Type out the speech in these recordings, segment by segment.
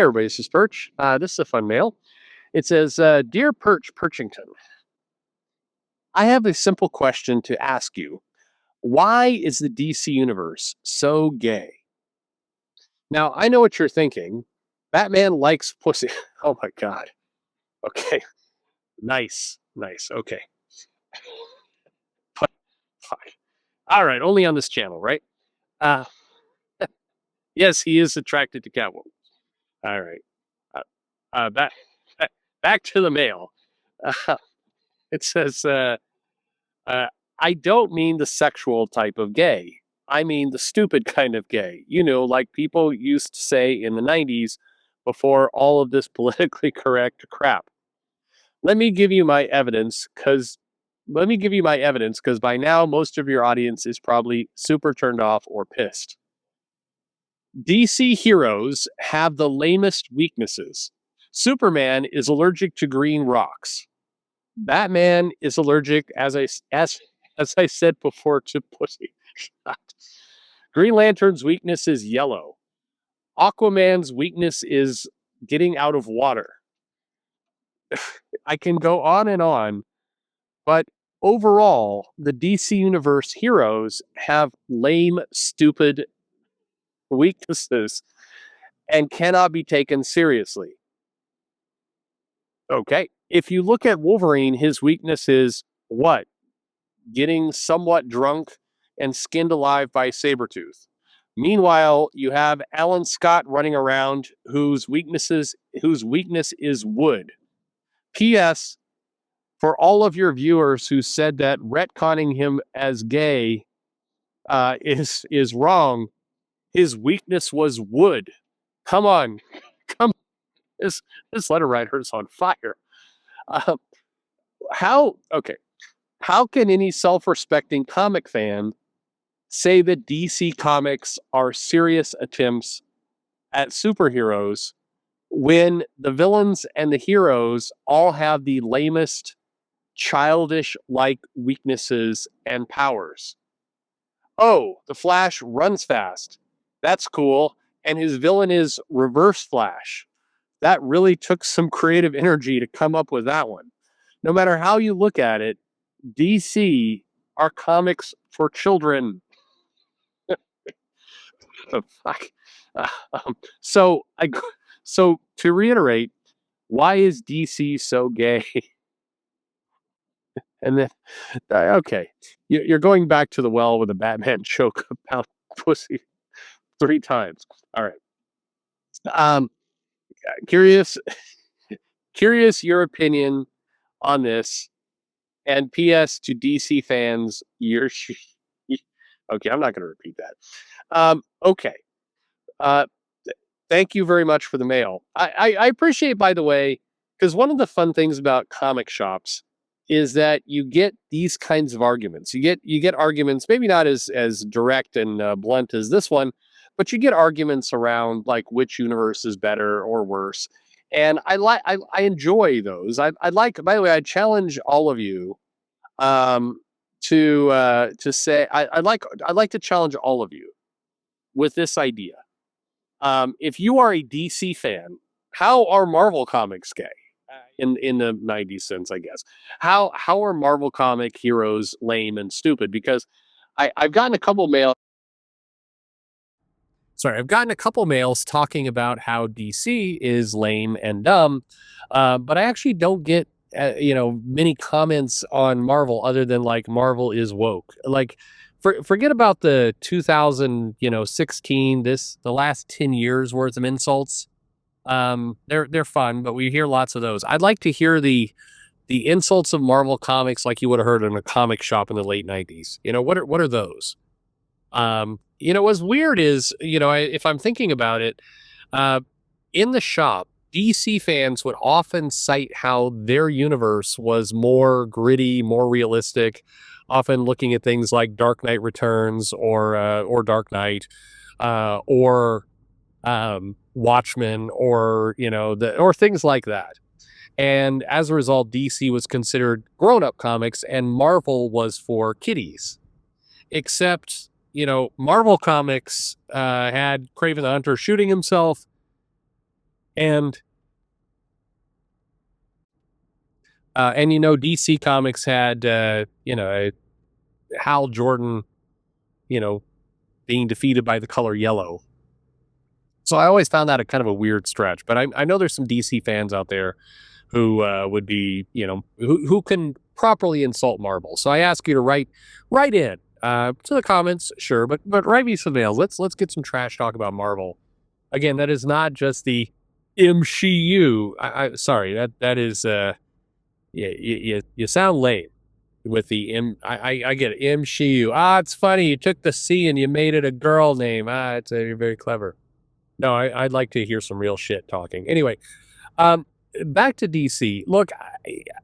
Hey everybody, this is Perch. This is a fun mail. It says, Dear Perch Perchington, I have a simple question to ask you. Why is the DC universe so gay? Now, I know what you're thinking. Batman likes pussy. Oh my god. Okay. Nice. Nice. Okay. But, fuck. All right. Only on this channel, right? Uh, yes, he is attracted to Catwoman. All right. Uh, uh, back, back, back to the mail. Uh, it says, Uh, I don't mean the sexual type of gay. I mean the stupid kind of gay. Like people used to say in the 90s before all of this politically correct crap. Let me give you my evidence cuz by now most of your audience is probably super turned off or pissed. DC heroes have the lamest weaknesses. Superman is allergic to green rocks. Batman is allergic, as I said before, to pussy. Green Lantern's weakness is yellow. Aquaman's weakness is getting out of water. I can go on, but overall, the DC Universe heroes have lame, stupid weaknesses and cannot be taken seriously. Okay. If you look at Wolverine, his weakness is what? Getting somewhat drunk and skinned alive by Sabretooth. Meanwhile, you have Alan Scott running around whose weakness is wood. P.S. For all of your viewers who said that retconning him as gay is wrong, his weakness was wood. Come on, come. This letter writer is on fire. Uh, how okay? How can any self-respecting comic fan say that DC Comics are serious attempts at superheroes when the villains and the heroes all have the lamest, childish like weaknesses and powers? Oh, the Flash runs fast. That's cool. And his villain is Reverse Flash. That really took some creative energy to come up with that one. No matter how you look at it, DC are comics for children. Oh, fuck. Uh, um, so I so to reiterate, why is DC so gay? And then okay, you're going back to the well with a Batman joke about pussy 3 times. All right. Um, curious, curious your opinion on this. And P.S. to DC fans, okay. I'm not going to repeat that. Okay. Uh, Thank you very much for the mail. I appreciate, by the way, because one of the fun things about comic shops is that you get these kinds of arguments. You get arguments, maybe not as direct and blunt as this one, but you get arguments around like which universe is better or worse. And I enjoy those. I like. By the way, I challenge all of you um, to say I'd like to challenge all of you with this idea. If you are a DC fan, how are Marvel comics gay? In the 90s sense, I guess. How are Marvel comic heroes lame and stupid? Because I've gotten a couple mail. Sorry, I've gotten a couple mails talking about how DC is lame and dumb, but I actually don't get many comments on Marvel other than like Marvel is woke. Like, forget about the 2016 the last 10 years worth of insults. They're fun, but we hear lots of those. I'd like to hear the insults of Marvel comics like you would have heard in a comic shop in the late 90s. What are those? What's weird is, if I'm thinking about it, uh, in the shop, DC fans would often cite how their universe was more gritty, more realistic, often looking at things like Dark Knight Returns or Dark Knight, or Watchmen, or or things like that. And as a result, DC was considered grown-up comics, and Marvel was for kiddies. Except, Marvel Comics had Kraven the Hunter shooting himself, And DC Comics had Hal Jordan, you know, being defeated by the color yellow. So I always found that a kind of a weird stretch. But I know there's some DC fans out there who would be, who can properly insult Marvel. So I ask you to write in to the comments, sure, but write me some mails. Let's get some trash talk about Marvel. Again, that is not just the MCU. Sorry, that is you sound lame with the M. I get it, MCU. It's funny. You took the C and you made it a girl name. You're very clever. No, I'd like to hear some real shit talking. Anyway, back to DC. Look,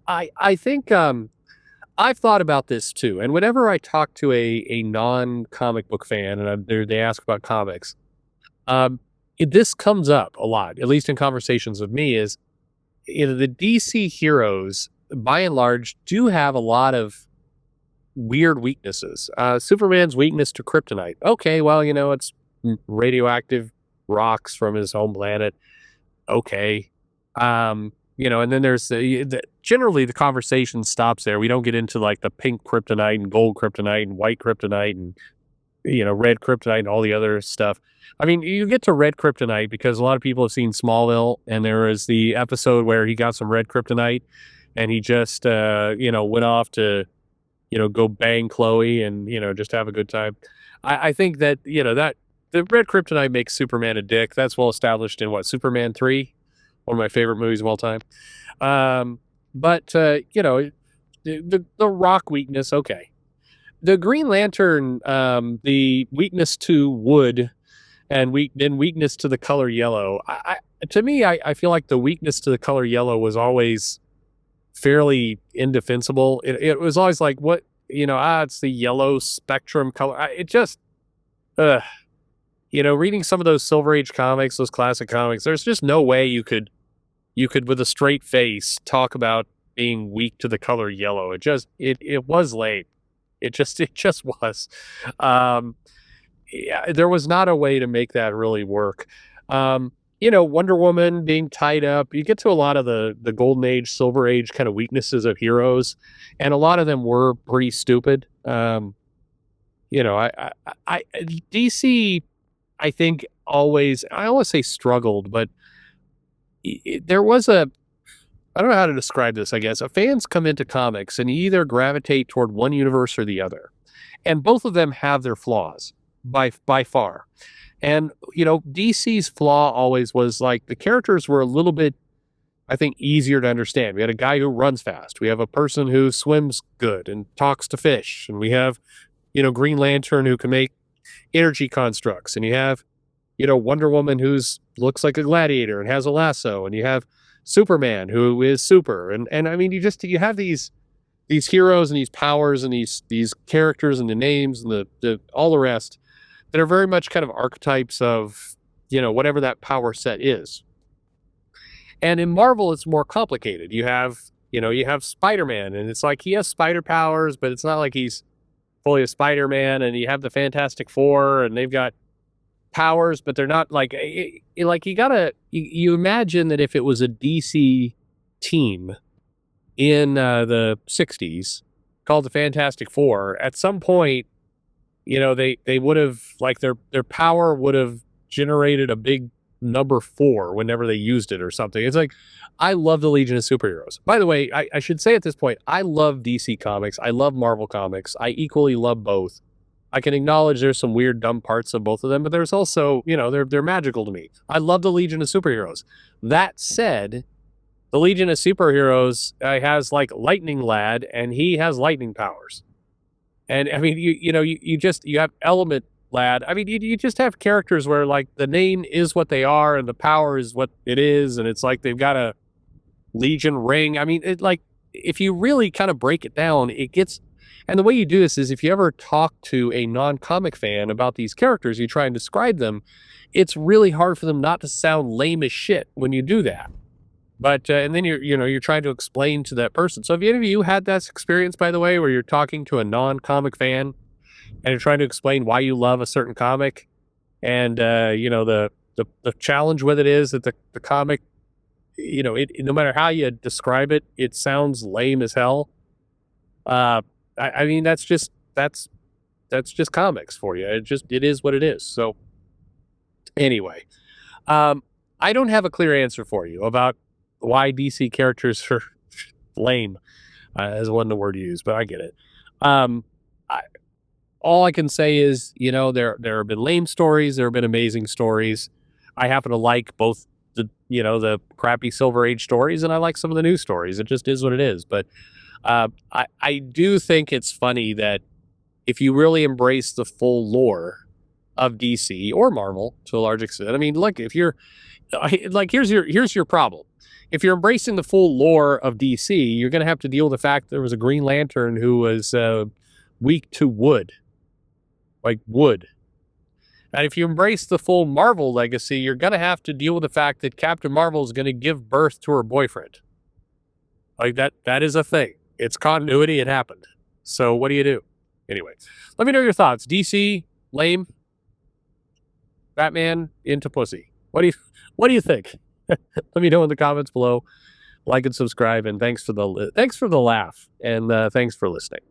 I think I've thought about this too. And whenever I talk to a non comic book fan and they ask about comics, this comes up a lot, at least in conversations with me. Is the DC heroes, by and large, do have a lot of weird weaknesses. Superman's weakness to kryptonite. Okay, well, it's radioactive rocks from his home planet. Okay. And then there's generally the conversation stops there. We don't get into like the pink kryptonite and gold kryptonite and white kryptonite and red kryptonite and all the other stuff. I mean, you get to red kryptonite because a lot of people have seen Smallville, and there is the episode where he got some red kryptonite and he just went off to go bang Chloe and just have a good time. I think that that the red kryptonite makes Superman a dick. That's well established in Superman 3, one of my favorite movies of all time. But the rock weakness, okay. The Green Lantern, the weakness to wood and weakness to the color yellow. To me, I feel like the weakness to the color yellow was always fairly indefensible. It was always like, what, it's the yellow spectrum color. Reading some of those Silver Age comics, those classic comics, there's just no way you could with a straight face talk about being weak to the color yellow. It was lame. It just was. There was not a way to make that really work. Wonder Woman being tied up, you get to a lot of the Golden Age, Silver Age kind of weaknesses of heroes, and a lot of them were pretty stupid. DC, I think I always say struggled, but there was I don't know how to describe this, I guess. Fans come into comics and you either gravitate toward one universe or the other. And both of them have their flaws by far. And, DC's flaw always was like the characters were a little bit, I think, easier to understand. We had a guy who runs fast. We have a person who swims good and talks to fish. And we have, Green Lantern who can make energy constructs. And you have, Wonder Woman who's looks like a gladiator and has a lasso. And you have Superman who is super. And I mean, you have these heroes and these powers and these characters and the names and the all the rest that are very much kind of archetypes of, whatever that power set is. And in Marvel, it's more complicated. You have Spider-Man, and it's like he has spider powers, but it's not like he's fully a Spider-Man. And you have the Fantastic Four, and they've got powers, but they're not like you imagine that if it was a DC team in the 60s called the Fantastic Four, at some point, they would have, like, their power would have generated a big number 4 whenever they used it or something. It's like, I love the Legion of Superheroes. By the way, I should say at this point, I love DC Comics. I love Marvel Comics. I equally love both. I can acknowledge there's some weird, dumb parts of both of them, but there's also, they're magical to me. I love the Legion of Superheroes. That said, the Legion of Superheroes has like Lightning Lad, and he has lightning powers. And I mean, you have Element Lad. I mean, you just have characters where like the name is what they are and the power is what it is, and it's like they've got a Legion ring. I mean, if you really kind of break it down, it gets. And the way you do this is if you ever talk to a non-comic fan about these characters, you try and describe them, it's really hard for them not to sound lame as shit when you do that. But and then you're trying to explain to that person. So have any of you had that experience, by the way, where you're talking to a non-comic fan and you're trying to explain why you love a certain comic, and the The challenge with it is that the comic, no matter how you describe it, it sounds lame as hell. Uh, I mean, that's just comics for you. It is what it is. So anyway, um, I don't have a clear answer for you about why DC characters are lame, as one the word used, but I get it. Um, I, all I can say is, there have been lame stories, there have been amazing stories. I happen to like both the crappy Silver Age stories, and I like some of the new stories. It just is what it is. But I do think it's funny that if you really embrace the full lore of DC or Marvel to a large extent, I mean, look, if you're like, here's your problem. If you're embracing the full lore of DC, you're going to have to deal with the fact there was a Green Lantern who was weak to wood, like wood. And if you embrace the full Marvel legacy, you're going to have to deal with the fact that Captain Marvel is going to give birth to her boyfriend. Like that is a thing. It's continuity. It happened. So what do you do? Anyway, let me know your thoughts. DC, lame. Batman, into pussy. What do you think? Let me know in the comments below. Like and subscribe, and thanks for the laugh, and thanks for listening.